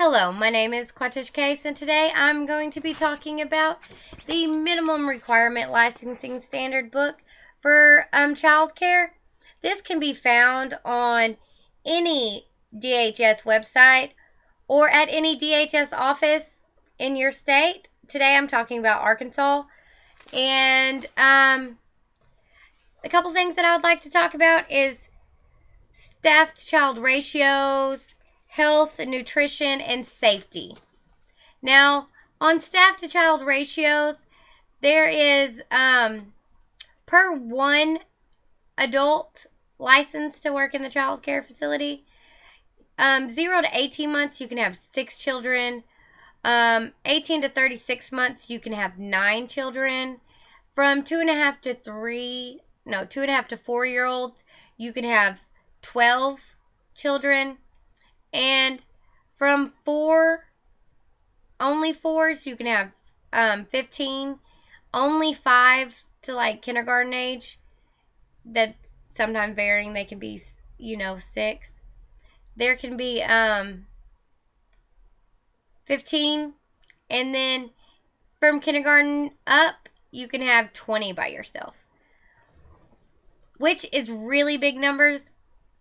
Hello, my name is Cluttish Case, and today I'm going to be talking about the minimum requirement licensing standard book for childcare. This can be found on any DHS website or at any DHS office in your state. Today I'm talking about Arkansas, and a couple things that I would like to talk about is staff-to-child ratios, health, nutrition, and safety. Now, on staff-to-child ratios, there is per one adult licensed to work in the child care facility. 0 to 18 months, you can have 6 children. 18 to 36 months, you can have 9 children. From 2.5 to 4-year-olds, you can have 12 children. And from only 4s, you can have 15. Only 5 to like kindergarten age, that's sometimes varying. They can be, 6. There can be 15. And then from kindergarten up, you can have 20 by yourself, which is really big numbers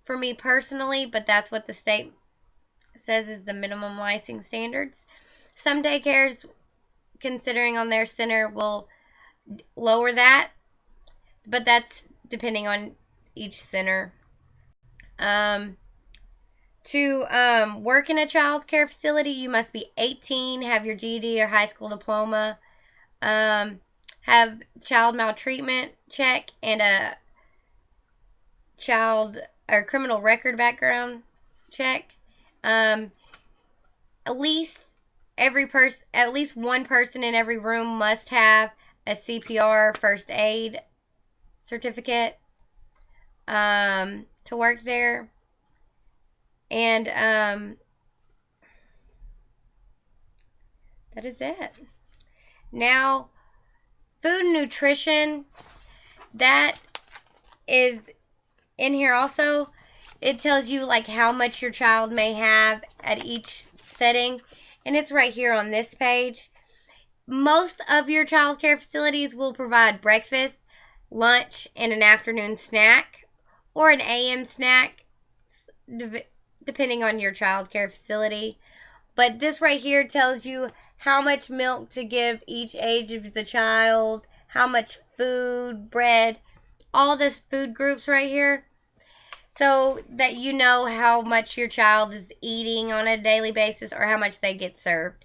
for me personally, but that's what the state says is the minimum licensing standards. Some daycares, considering on their center, will lower that, but that's depending on each center. To work in a child care facility, you must be 18, have your GED or high school diploma, have child maltreatment check, and a child or criminal record background check. At least one person in every room must have a CPR first aid certificate to work there. And that is it. Now, food and nutrition, that is in here also. It tells you like how much your child may have at each setting, and it's right here on this page. Most of your child care facilities will provide breakfast, lunch, and an afternoon snack, or an AM snack, depending on your child care facility. But this right here tells you how much milk to give each age of the child, how much food, bread, all this food groups right here, so that you know how much your child is eating on a daily basis or how much they get served.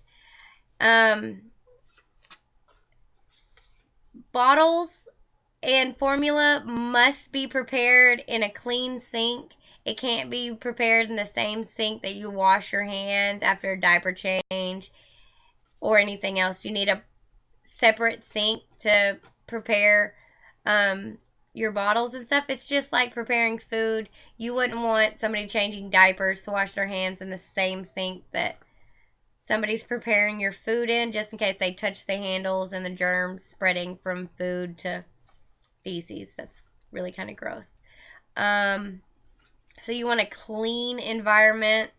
Bottles and formula must be prepared in a clean sink. It can't be prepared in the same sink that you wash your hands after a diaper change or anything else. You need a separate sink to prepare your bottles and stuff. It's just like preparing food. You wouldn't want somebody changing diapers to wash their hands in the same sink that somebody's preparing your food in, just in case they touch the handles and the germs spreading from food to feces. That's really kind of gross. So you want a clean environment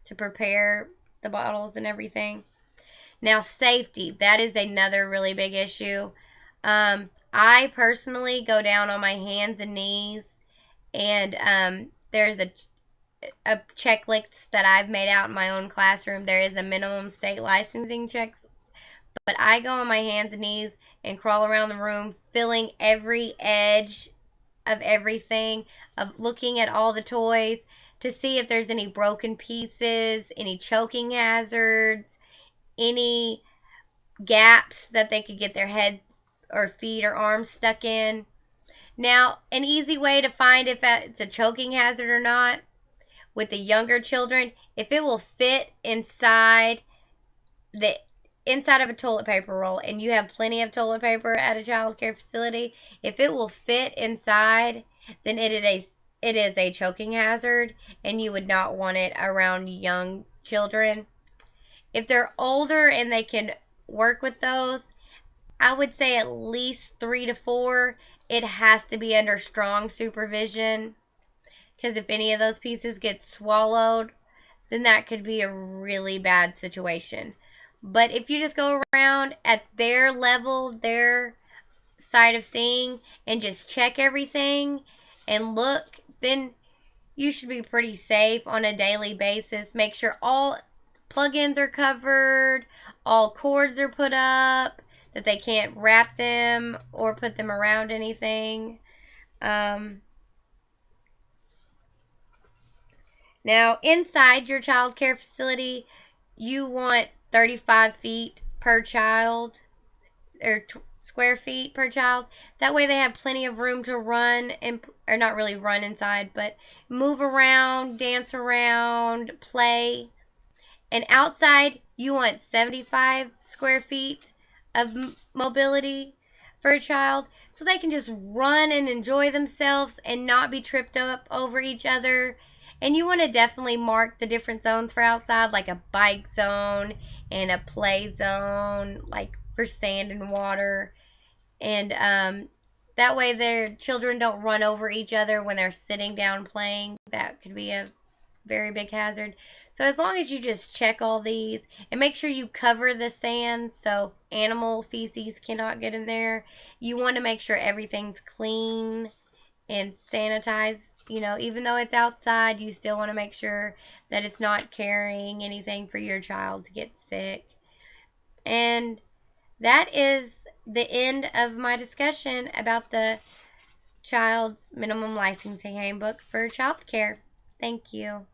to prepare the bottles and everything. Now, safety, that is another really big issue. I personally go down on my hands and knees, and there's a checklist that I've made out in my own classroom. There is a minimum state licensing check, but I go on my hands and knees and crawl around the room, feeling every edge of everything, of looking at all the toys to see if there's any broken pieces, any choking hazards, any gaps that they could get their heads or feet or arms stuck in. Now, an easy way to find if it's a choking hazard or not with the younger children, if it will fit inside of a toilet paper roll, and you have plenty of toilet paper at a child care facility, if it will fit inside, then it is a choking hazard, and you would not want it around young children. If they're older and they can work with those, I would say at least 3 to 4. It has to be under strong supervision, because if any of those pieces get swallowed, then that could be a really bad situation. But if you just go around at their level, their side of seeing, and just check everything and look, then you should be pretty safe on a daily basis. Make sure all plugins are covered, all cords are put up, that they can't wrap them or put them around anything. Now, inside your child care facility, you want 35 feet per child, or square feet per child. That way they have plenty of room to run, or not really run inside, but move around, dance around, play. And outside, you want 75 square feet of mobility for a child, so they can just run and enjoy themselves and not be tripped up over each other. And you want to definitely mark the different zones for outside, like a bike zone and a play zone, like for sand and water. And that way their children don't run over each other when they're sitting down playing. That could be a very big hazard. So as long as you just check all these and make sure you cover the sand so animal feces cannot get in there. You want to make sure everything's clean and sanitized. You know, even though it's outside, you still want to make sure that it's not carrying anything for your child to get sick. And that is the end of my discussion about the Child's Minimum Licensing Handbook for Child Care. Thank you.